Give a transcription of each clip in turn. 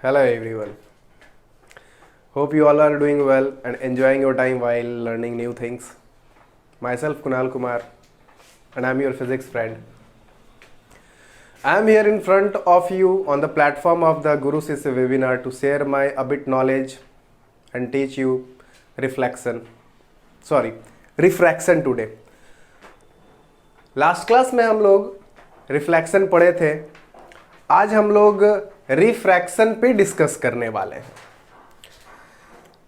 Hello everyone. Hope you all are doing well and enjoying your time while learning new things. Myself Kunal Kumar and I'm your physics friend. I'm here in front of you on the platform of the Guru Sisya webinar to share my a bit knowledge and teach you refraction today. Last class में हम लोग reflection पढ़े थे. आज हम लोग refraction पे discuss करने वाले हैं.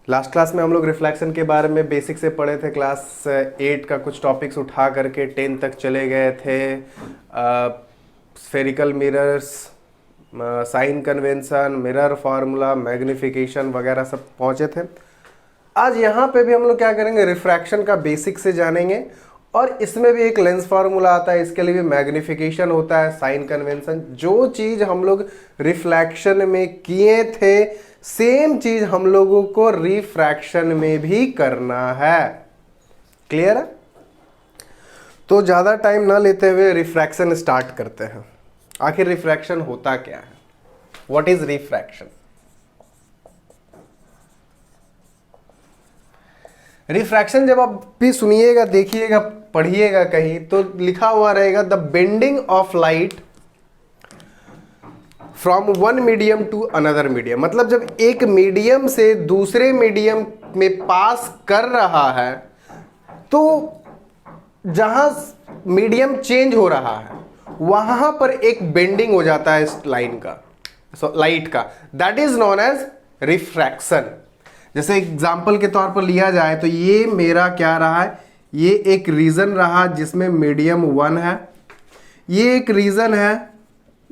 लास्ट क्लास में हम लोग रिफ्लेक्शन के बारे में बेसिक से पढ़े थे. क्लास 8 का कुछ टॉपिक्स उठा करके 10 तक चले गए थे. Spherical mirrors, sign convention, mirror formula, magnification वगैरह सब पहुंचे थे. आज यहाँ पे भी हम लोग क्या करेंगे, रिफ्रैक्शन का बेसिक से जानेंगे. और इसमें भी एक लेंस फार्मूला आता है, इसके लिए भी मैग्निफिकेशन होता है, साइन कन्वेंशन. जो चीज़ हम लोग रिफ्लेक्शन में किए थे सेम चीज़ हम लोगों को रिफ्रैक्शन में भी करना है. क्लियर है? तो ज़्यादा टाइम ना लेते हुए रिफ्रैक्शन स्टार्ट करते हैं. आखिर रिफ्रैक्शन होता क्या है? What is refraction? रिफ्रैक्शन जब आप भी सुनिएगा, देखिएगा, पढ़िएगा कहीं तो लिखा हुआ रहेगा the bending of light from one medium to another medium. मतलब जब एक मीडियम से दूसरे मीडियम में पास कर रहा है तो जहां मीडियम चेंज हो रहा है वहां पर एक बेंडिंग हो जाता है इस लाइन का, लाइट का. That is known as refraction. जैसे एग्जाम्पल के तौर पर लिया जाए तो ये मेरा क्या रहा है, ये एक रीजन रहा जिसमें मीडियम 1 है. ये एक रीजन है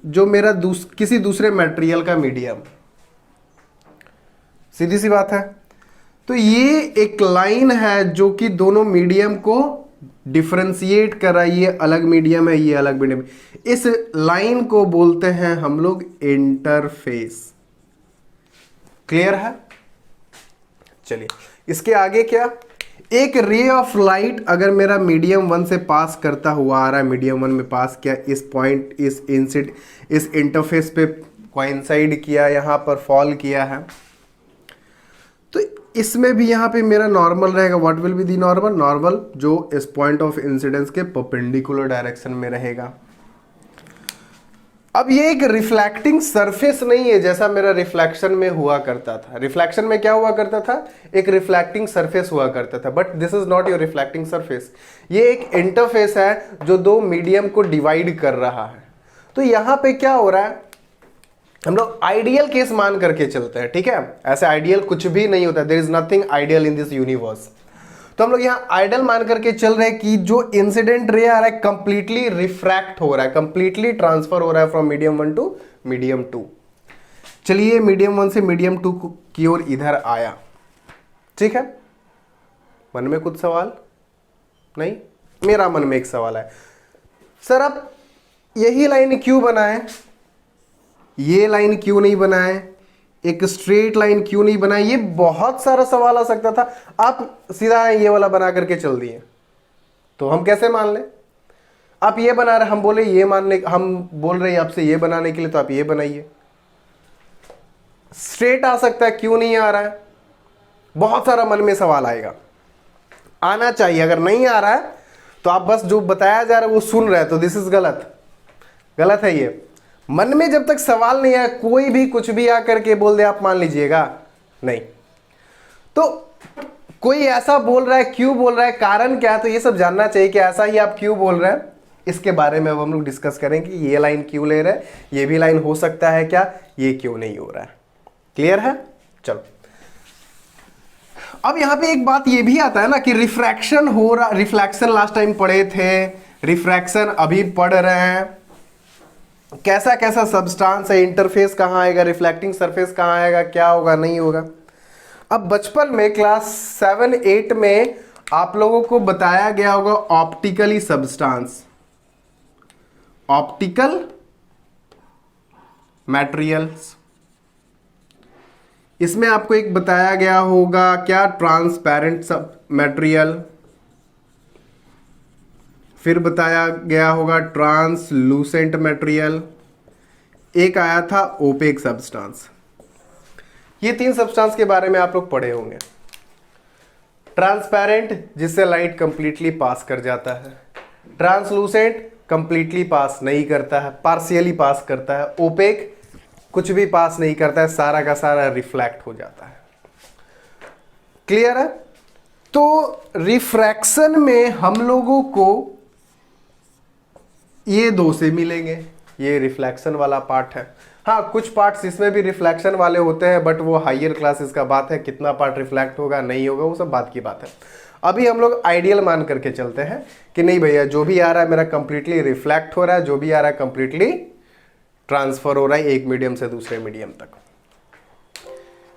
जो मेरा किसी दूसरे मटेरियल का मीडियम. सीधी सी बात है. तो ये एक लाइन है जो कि दोनों मीडियम को डिफरेंशिएट कर रहा है. ये अलग मीडियम है, ये अलग मीडियम. इस लाइन को बोलते हैं हम लोग इंटरफेस. क्लियर है? चलिए इसके आगे क्या, एक रे ऑफ लाइट अगर मेरा मीडियम 1 से पास करता हुआ आ रहा है, मीडियम 1 में पास किया, इस पॉइंट इस इंटरफेस पे कोइंसाइड किया, यहां पर फॉल किया है, तो इसमें भी यहां पे मेरा नॉर्मल रहेगा. What will be the normal? Normal जो इस पॉइंट ऑफ इंसिडेंस के परपेंडिकुलर डायरेक्शन में रहेगा. अब ये एक रिफ्लेक्टिंग सरफेस नहीं है जैसा मेरा रिफ्लेक्शन में हुआ करता था. रिफ्लेक्शन में क्या हुआ करता था, एक रिफ्लेक्टिंग सरफेस हुआ करता था. But this is not your reflecting surface. ये एक इंटरफेस है जो दो मीडियम को डिवाइड कर रहा है. तो यहां पे क्या हो रहा है, हम लोग आइडियल केस मान करके चलते हैं. ठीक है, ऐसे आइडियल कुछ भी नहीं होता. There is nothing ideal in this universe. तो हम लोग यहाँ आइडियल मान करके चल रहे हैं कि जो इंसिडेंट रे आ रहा है कंप्लीटली रिफ्रैक्ट हो रहा है, कंप्लीटली ट्रांसफर हो रहा है फ्रॉम मीडियम 1 टू मीडियम 2. चलिए मीडियम 1 से मीडियम 2 की ओर इधर आया. ठीक है, मन में कुछ सवाल नहीं? मेरा मन में एक सवाल है, सर आप यही लाइन क्यों बनाए, ये लाइन क्यों नहीं बनाए, एक स्ट्रेट लाइन क्यों नहीं बनाई? ये बहुत सारा सवाल आ सकता था. आप सीधा ये वाला बना करके चल दिए तो हम कैसे मान लें? आप ये बना रहे, हम बोले ये मानने, हम बोल रहे हैं आपसे ये बनाने के लिए, तो आप ये बनाइए. स्ट्रेट आ सकता है, क्यों नहीं आ रहा है? बहुत सारा मन में सवाल आएगा. आना चाहिए. अगर नहीं आ रहा है तो आप बस जो बताया जा रहा है वो सुन रहे हैं, तो दिस इज गलत. गलत है ये. मन में जब तक सवाल नहीं आया, कोई भी कुछ भी आकर के बोल दे आप मान लीजिएगा नहीं. तो कोई ऐसा बोल रहा है, क्यों बोल रहा है, कारण क्या है, तो ये सब जानना चाहिए कि ऐसा ही आप क्यों बोल रहे हैं. इसके बारे में अब हम लोग डिस्कस करें कि ये लाइन क्यों ले रहे हैं, ये भी लाइन हो सकता है क्या, ये क्यों नहीं हो रहा है. क्लियर है? चलो अब यहां पे एक बात ये भी आता है ना कि रिफ्रैक्शन हो रहा, रिफ्लेक्शन लास्ट टाइम पढ़े थे, रिफ्रैक्शन अभी पढ़ रहे हैं. कैसा कैसा सब्सटेंस है, इंटरफेस कहाँ आएगा, रिफ्लेक्टिंग सरफेस कहाँ आएगा, क्या होगा, नहीं होगा. अब बचपन में क्लास 7-8 में आप लोगों को बताया गया होगा ऑप्टिकली सब्सटेंस, ऑप्टिकल मटेरियल्स. इसमें आपको एक बताया गया होगा क्या, ट्रांसपेरेंट सब मटेरियल. फिर बताया गया होगा ट्रांसलूसेंट मटेरियल. एक आया था ओपेक सब्सटेंस. ये 3 सब्सटेंस के बारे में आप लोग पढ़े होंगे। ट्रांसपेरेंट, जिससे लाइट कंप्लीटली पास कर जाता है। ट्रांसलूसेंट, कंप्लीटली पास नहीं करता है, पार्शियली पास करता है। ओपेक, कुछ भी पास नहीं करता है, सारा का सारा रिफ्लेक्ट हो जाता है। क्लियर है? तो रिफ्रैक्शन में हम लोगों को ये 2 से मिलेंगे, ये रिफ्लेक्शन वाला पार्ट है। हाँ, कुछ पार्ट्स इसमें भी रिफ्लेक्शन वाले होते हैं, बट वो हायर क्लासेस का बात है, कितना पार्ट रिफ्लेक्ट होगा नहीं होगा वो सब बात की बात है। अभी हम लोग आइडियल मान करके चलते हैं कि नहीं भैया, जो भी आ रहा है मेरा कंप्लीटली रिफ्लेक्ट हो रहा है, जो भी आ रहा है कंप्लीटली ट्रांसफर हो रहा है एक मीडियम से दूसरे मीडियम तक।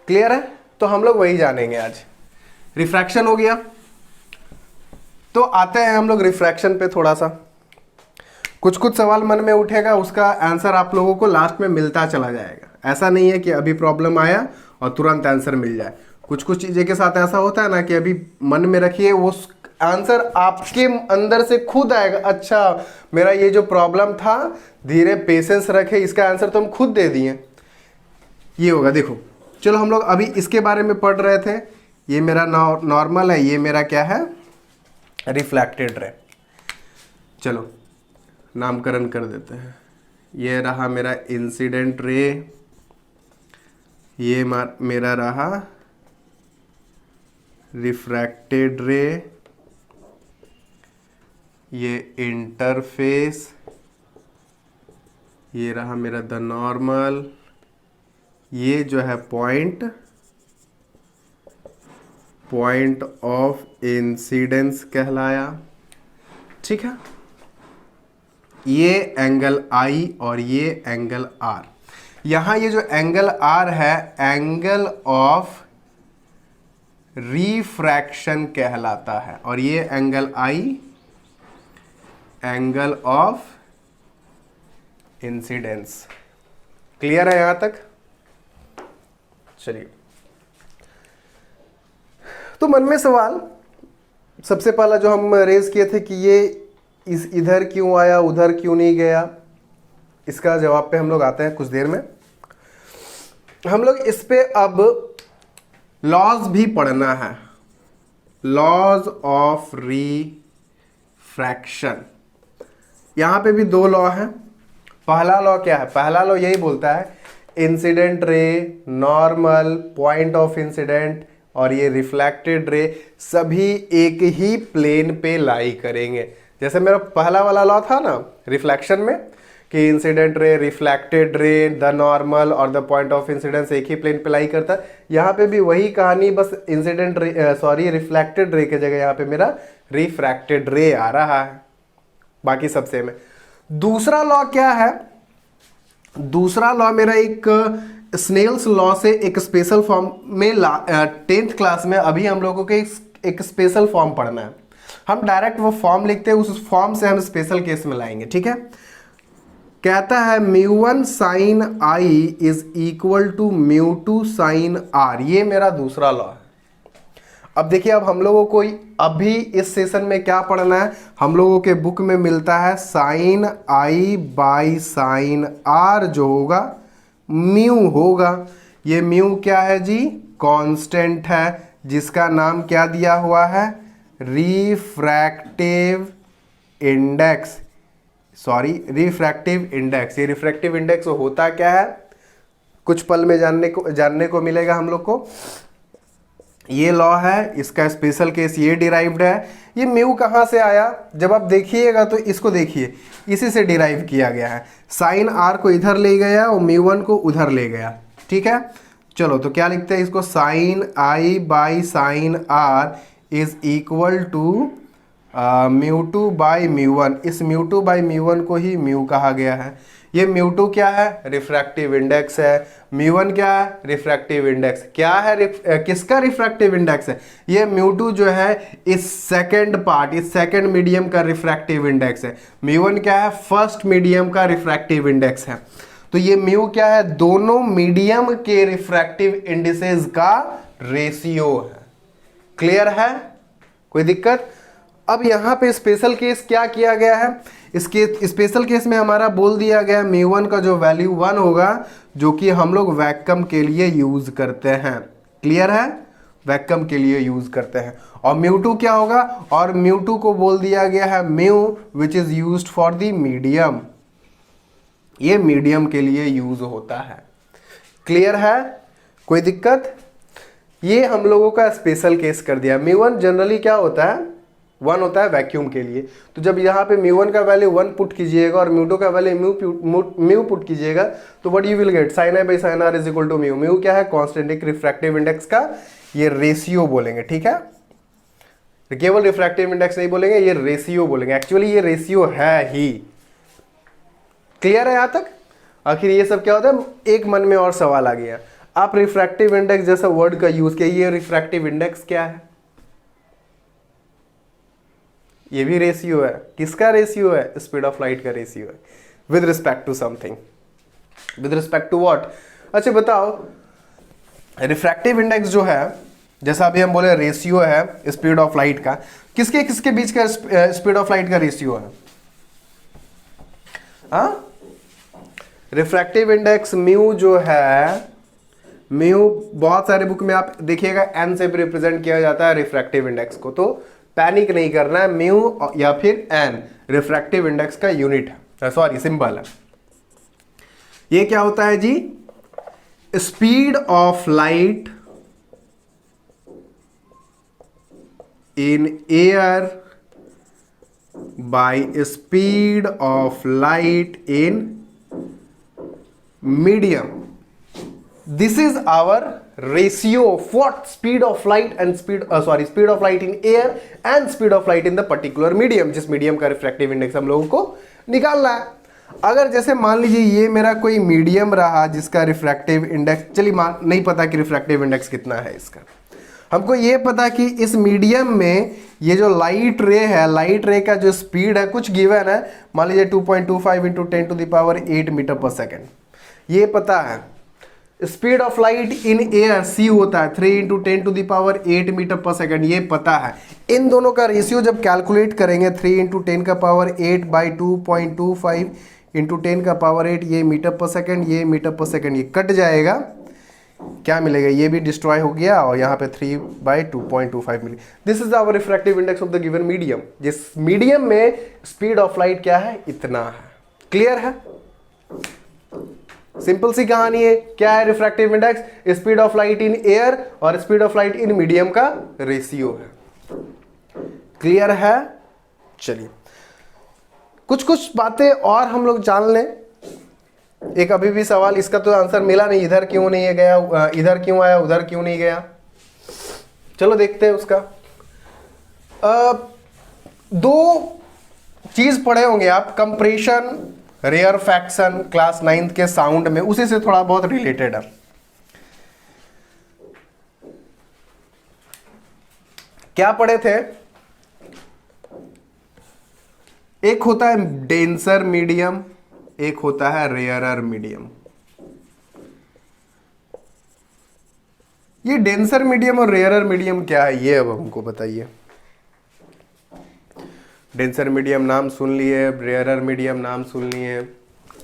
क्लियर है? तो हम लोग वही जानेंगे आज। रिफ्रैक्शन हो गया, तो आते हैं हम लोग रिफ्रैक्शन पे। थोड़ा सा कुछ कुछ सवाल मन में उठेगा, उसका आंसर आप लोगों को लास्ट में मिलता चला जाएगा। ऐसा नहीं है कि अभी प्रॉब्लम आया और तुरंत आंसर मिल जाए। कुछ कुछ चीज़ें के साथ ऐसा होता है ना कि अभी मन में रखिए, वो आंसर आपके अंदर से खुद आएगा। अच्छा, मेरा ये जो प्रॉब्लम था, धीरे पेशेंस रखे, इसका आंसर तो हम खुद दे दिए, ये होगा। देखो, चलो हम लोग अभी इसके बारे में पढ़ रहे थे। ये मेरा नॉर्मल है, ये मेरा क्या है, रिफ्लेक्टेड रे। चलो नामकरण कर देते हैं। ये रहा मेरा इंसिडेंट रे, ये मेरा रहा रिफ्रैक्टेड रे, ये इंटरफेस, ये रहा मेरा द नॉर्मल, ये जो है पॉइंट ऑफ इंसिडेंस कहलाया। ठीक है, ये एंगल I और ये एंगल R। यहां ये जो एंगल R है, एंगल ऑफ रिफ्रैक्शन कहलाता है, और ये angle I angle of incidence. Clear है यहां तक? चलिए, तो मन में सवाल सबसे पहला जो हम रेज किए थे कि ये इधर क्यों आया, उधर क्यों नहीं गया, इसका जवाब पे हम लोग आते हैं कुछ देर में। हम लोग इस पे अब लॉज भी पढ़ना है, लॉज ऑफ रिफ्रैक्शन। यहां पे भी 2 लॉ हैं। पहला लॉ क्या है? पहला लॉ यही बोलता है incident ray, normal, point of incident और ये रिफ्लेक्टेड रे सभी एक ही प्लेन पे लाई करेंगे। जैसे मेरा पहला वाला लॉ था ना रिफ्लेक्शन में कि incident ray, reflected ray, the normal और द पॉइंट ऑफ इंसिडेंस एक ही प्लेन पे लाई करता है। यहाँ पे भी वही कहानी, बस इंसिडेंट रे रिफ्लेक्टेड रे के जगह यहाँ पे मेरा रिफ्रैक्टेड रे आ रहा है, बाकी सब सेम है। दूसरा लॉ क्या है? दूसरा लॉ मेरा एक स्नेल्स लॉ से एक स्पेशल फॉर्म में 10th क्लास में अभी हम लोगों को एक स्पेशल फॉर्म पढ़ना है। हम डायरेक्ट वो फॉर्म लिखते हैं, उस फॉर्म से हम स्पेशल केस में लाएंगे। ठीक है, कहता है μ1 sin I is equal to μ2 sin R। ये मेरा दूसरा लॉ है। अब देखिए, अब हम लोगों को अभी इस सेशन में क्या पढ़ना है, हम लोगों के बुक में मिलता है sin I by sin R जो होगा म्यू होगा। ये म्यू क्या है जी? कांस्टेंट है, जिसका नाम क्या दिया हुआ है? Refractive index, refractive index. ये रिफ्रैक्टिव इंडेक्स होता क्या है, कुछ पल में जानने को मिलेगा हम लोग को। ये लॉ है, इसका स्पेशल केस ये डिराइव्ड है। ये म्यू कहाँ से आया? जब आप देखिएगा तो इसको देखिए, इसी से डिराइव किया गया है। साइन आर को इधर ले गया और μ1 को उधर ले गया। ठीक है, चलो तो क्या लिखते हैं इसको? Sine I by sine R is equal to μ2 by μ1। इस μ2 बाई μ1 को ही म्यू कहा गया है। ये μ2 क्या है? रिफ्रैक्टिव इंडेक्स है। μ1 क्या है? Refractive index. क्या है? किसका रिफ्रैक्टिव इंडेक्स है? ये μ2 जो है इस सेकंड पार्ट, इस सेकंड मीडियम का रिफ्रैक्टिव इंडेक्स है। μ1 क्या है? फर्स्ट मीडियम का रिफ्रैक्टिव इंडेक्स है। तो ये म्यू क्या है? दोनों मीडियम के रिफ्रैक्टिव इंडिसेस का रेशियो है। क्लियर है? कोई दिक्कत? अब यहां पे स्पेशल केस क्या किया गया है? इसके स्पेशल केस में हमारा बोल दिया गया μ1 का जो वैल्यू 1 होगा, जो कि हम लोग वैक्यूम के लिए यूज करते हैं। क्लियर है? वैक्यूम के लिए यूज करते हैं। और μ2 क्या होगा? और μ2 को बोल दिया गया है mu, which is used for the medium. ये मीडियम के लिए यूज होता है। क्लियर है? कोई दिक्कत? ये हम लोगों का स्पेशल केस कर दिया। μ1 जनरली क्या होता है? 1 होता है वैक्यूम के लिए। तो जब यहाँ पे μ1 का वैल्यू 1 पुट कीजिएगा और μ2 का वैल्यू म्यू पुट कीजिएगा, तो what you will get? sin i by sin r is equal to mu. Mu क्या है? कांस्टेंट, एक रिफ्रैक्टिव इंडेक्स का ये रेशियो बोलेंगे। ठीक है, केवल रिफ्रैक्टिव इंडेक्स नहीं बोलेंगे, ये रेशियो बोलेंगे। एक्चुअली ये रेशियो है ही। क्लियर है यहां तक? आखिर ये सब क्या होता है? एक मन में और सवाल आ गया, आप रिफ्रैक्टिव इंडेक्स जैसा वर्ड का यूज किया, ये रिफ्रैक्टिव इंडेक्स क्या है? ये भी रेशियो है। किसका रेशियो है? स्पीड ऑफ लाइट का रेशियो है with respect to something. With respect to what? अच्छा बताओ, रिफ्रैक्टिव इंडेक्स जो है, जैसा अभी हम बोले रेशियो है स्पीड ऑफ लाइट का, किसके किसके बीच का स्पीड ऑफ लाइट का रेशियो है? हाँ, रिफ्रैक्टिव इंडेक्स म्यू जो है, म्यू बहुत सारे बुक में आप देखिएगा एन से रिप्रेजेंट किया जाता है रिफ्रैक्टिव इंडेक्स को। तो पैनिक नहीं करना है, म्यू या फिर एन रिफ्रैक्टिव इंडेक्स का यूनिट है, सॉरी सिंबल है। ये क्या होता है जी? Speed of light in air by speed of light in medium. This is our ratio of what? Speed of light and speed of light in air and speed of light in the particular medium, जिस medium का refractive index हम लोगों को निकालना है। अगर जैसे मान लीजिए ये मेरा कोई मीडियम रहा जिसका रिफ्रैक्टिव इंडेक्स, चलिए नहीं पता कि रिफ्रैक्टिव इंडेक्स कितना है इसका, हमको ये पता कि इस मीडियम में ये जो लाइट रे है, लाइट रे का जो स्पीड है कुछ गिवन है, मान लीजिए 2.25 इंटू 10⁸ मीटर पर सेकेंड, ये पता है। Speed of light in air C होता है 3 इंटू 10⁸ मीटर पर सेकेंड, ये पता है। इन दोनों का रेशियो जब कैलकुलेट करेंगे 3 इंटू 10⁸ बाई 2.25 इंटू 10⁸, ये मीटर पर सेकेंड, ये मीटर पर सेकेंड, ये कट जाएगा, क्या मिलेगा? ये भी डिस्ट्रॉय हो गया और यहाँ पे 3/2.25 मिली। This is our refractive index of the given medium. जिस मीडियम में स्पीड ऑफ लाइट क्या है? इतना है। क्लियर है? सिंपल सी कहानी है। क्या है refractive index? Speed of light in air और speed of light in medium का रेशियो है। क्लियर है? चलिए कुछ कुछ बातें और हम लोग जान लें। एक अभी भी सवाल, इसका तो आंसर मिला नहीं, इधर क्यों नहीं गया, इधर क्यों आया, उधर क्यों नहीं गया। चलो देखते हैं उसका। दो चीज पढ़े होंगे आप, कंप्रेशन, रेयरफैक्शन, क्लास 9th के साउंड में, उसी से थोड़ा बहुत रिलेटेड है। क्या पढ़े थे? एक होता है डेंसर मीडियम, एक होता है रेयरर मीडियम। ये डेंसर मीडियम और रेयरर मीडियम क्या है, ये अब हमको बताइए। डेंसर मीडियम नाम सुन लिए, रेयरर मीडियम नाम सुन लिए,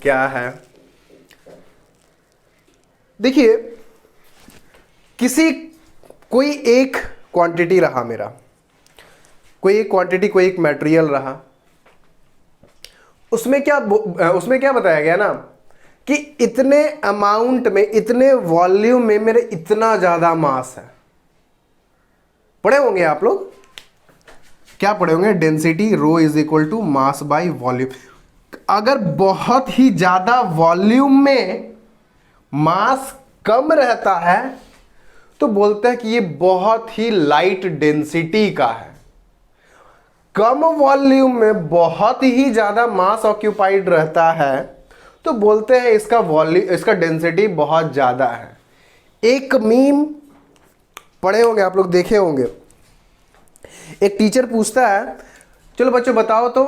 क्या है? देखिए, कोई एक क्वांटिटी रहा मेरा, कोई एक क्वांटिटी, कोई एक मटेरियल रहा, उसमें क्या बताया गया ना कि इतने अमाउंट में, इतने वॉल्यूम में मेरे इतना ज्यादा मास है। पढ़े होंगे आप लोग, क्या पढ़े होंगे? Density rho is equal to mass by volume. अगर बहुत ही ज्यादा वॉल्यूम में मास कम रहता है तो बोलते हैं कि ये बहुत ही लाइट डेंसिटी का है। कम वॉल्यूम में बहुत ही ज्यादा मास ऑक्यूपाइड रहता है तो बोलते हैं इसका डेंसिटी बहुत ज्यादा है। एक मीम पढ़े होंगे आप लोग, देखे होंगे। एक टीचर पूछता है, चलो बच्चों बताओ तो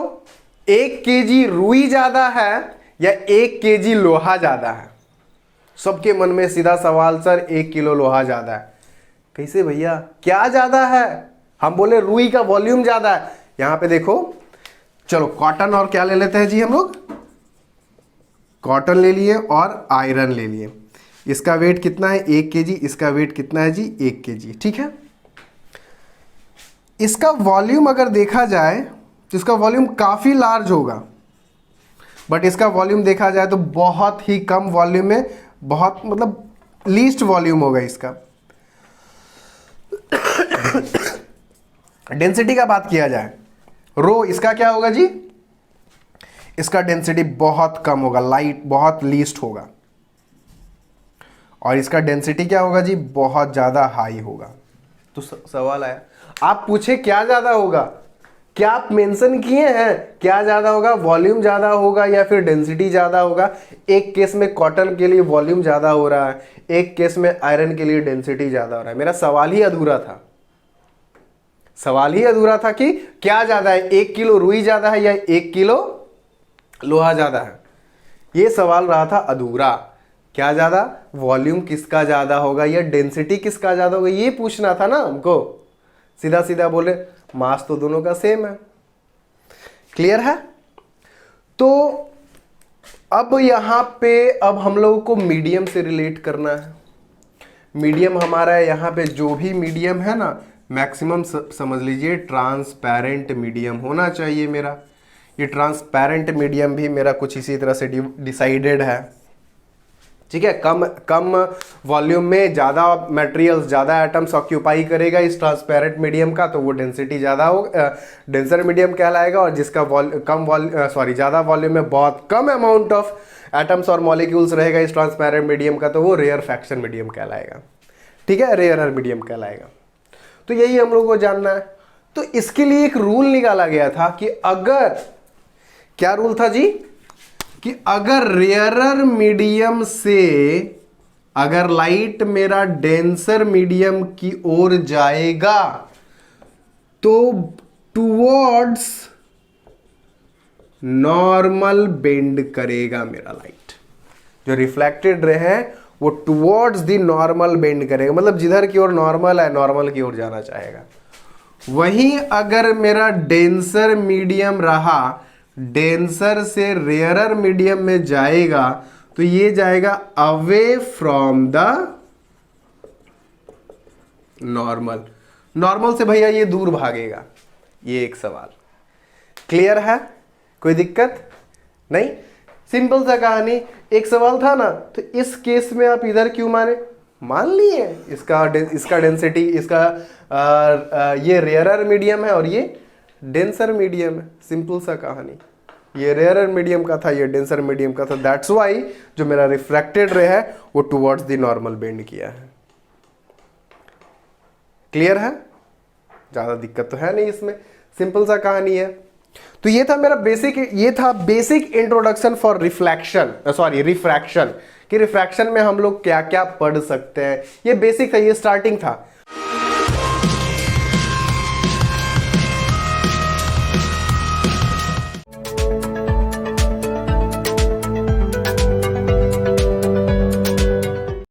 1 kg रुई ज्यादा है या 1 kg लोहा ज्यादा है? सबके मन में सीधा सवाल, सर 1 किलो लोहा ज्यादा है। कैसे भैया, क्या ज्यादा है? हम बोले रुई का वॉल्यूम ज्यादा है। यहां पे देखो, चलो कॉटन और क्या ले लेते हैं जी हम लोग, कॉटन ले लिए और आयरन ले लिए। इसका वेट कितना है 1 kg, इसका वेट कितना है जी 1 kg, ठीक है। इसका वॉल्यूम अगर देखा जाए तो इसका वॉल्यूम काफ़ी लार्ज होगा, बट इसका वॉल्यूम देखा जाए तो बहुत ही कम वॉल्यूम में, बहुत मतलब लीस्ट वॉल्यूम होगा इसका। डेंसिटी का बात किया जाए, रो इसका क्या होगा जी, इसका डेंसिटी बहुत कम होगा, लाइट बहुत लीस्ट होगा। और इसका डेंसिटी क्या होगा जी, बहुत ज़्यादा हाई होगा। तो सवाल आया, आप पूछे क्या ज़्यादा होगा, क्या आप मेंशन किए हैं क्या ज़्यादा होगा, वॉल्यूम ज़्यादा होगा या फिर डेंसिटी ज़्यादा होगा। एक केस में कॉटन के लिए वॉल्यूम ज़्यादा हो रहा है, एक केस में आयरन के लिए डेंसिटी ज़्यादा हो रहा है। मेरा सवाल ही अधूरा था, सवाल ही अधूरा था कि क्या ज़्यादा है, 1 किलो रुई ज़्यादा है या 1 किलो लोहा ज़्यादा है। ये सवाल रहा था अधूरा, क्या ज़्यादा, वॉल्यूम किसका ज़्यादा होगा या डेंसिटी किसका ज़्यादा होगा, ये पूछना था ना हमको। सीधा सीधा बोले मास तो दोनों का सेम है। क्लियर है। तो अब यहां पे अब हम लोगों को मीडियम से रिलेट करना है। मीडियम हमारा यहां पे जो भी मीडियम है ना, मैक्सिमम समझ लीजिए ट्रांसपेरेंट मीडियम होना चाहिए मेरा। ये ट्रांसपेरेंट मीडियम भी मेरा कुछ इसी तरह से डिसाइडेड है, ठीक है। कम वॉल्यूम में ज़्यादा मटेरियल्स, ज़्यादा एटम्स ऑक्यूपाई करेगा इस ट्रांसपेरेंट मीडियम का, तो वो डेंसिटी ज़्यादा होगा, डेंसर मीडियम कहलाएगा। और जिसका ज़्यादा वॉल्यूम में बहुत कम अमाउंट ऑफ एटम्स और मॉलिक्यूल्स रहेगा इस ट्रांसपेरेंट मीडियम का, तो वो रेयर फ्रैक्शन मीडियम कहलाएगा, ठीक है, रेयर मीडियम कहलाएगा। तो यही हम लोग को जानना है। तो इसके लिए एक रूल निकाला गया था कि अगर, क्या रूल था जी, कि अगर रेयरर मीडियम से अगर लाइट मेरा डेंसर मीडियम की ओर जाएगा तो टुवर्ड्स नॉर्मल बेंड करेगा मेरा लाइट। जो रिफ्लेक्टेड रे है वो टुवर्ड्स द नॉर्मल बेंड करेगा, मतलब जिधर की ओर नॉर्मल है नॉर्मल की ओर जाना चाहेगा। वहीं अगर मेरा डेंसर मीडियम रहा, डेंसर से रेयरर मीडियम में जाएगा तो ये जाएगा away from the normal. Normal से भैया ये दूर भागेगा। ये एक सवाल क्लियर है, कोई दिक्कत नहीं, सिंपल सा कहानी। एक सवाल था ना, तो इस केस में आप इधर क्यों मान लिए इसका डेंसिटी, इसका ये रेयरर मीडियम है और ये डेंसर मीडियम है। सिंपल सा कहानी, ये रेयरर मीडियम का था, ये डेंसर मीडियम का था। दैट्स वाई जो मेरा रिफ्रैक्टेड रे है वो टुवर्ड्स द नॉर्मल बेंड किया है। क्लियर है, ज्यादा दिक्कत तो है नहीं इसमें, सिंपल सा कहानी है। तो ये था मेरा बेसिक इंट्रोडक्शन फॉर रिफ्रैक्शन कि रिफ्रैक्शन में हम लोग क्या क्या पढ़ सकते हैं। ये बेसिक था, ये स्टार्टिंग था।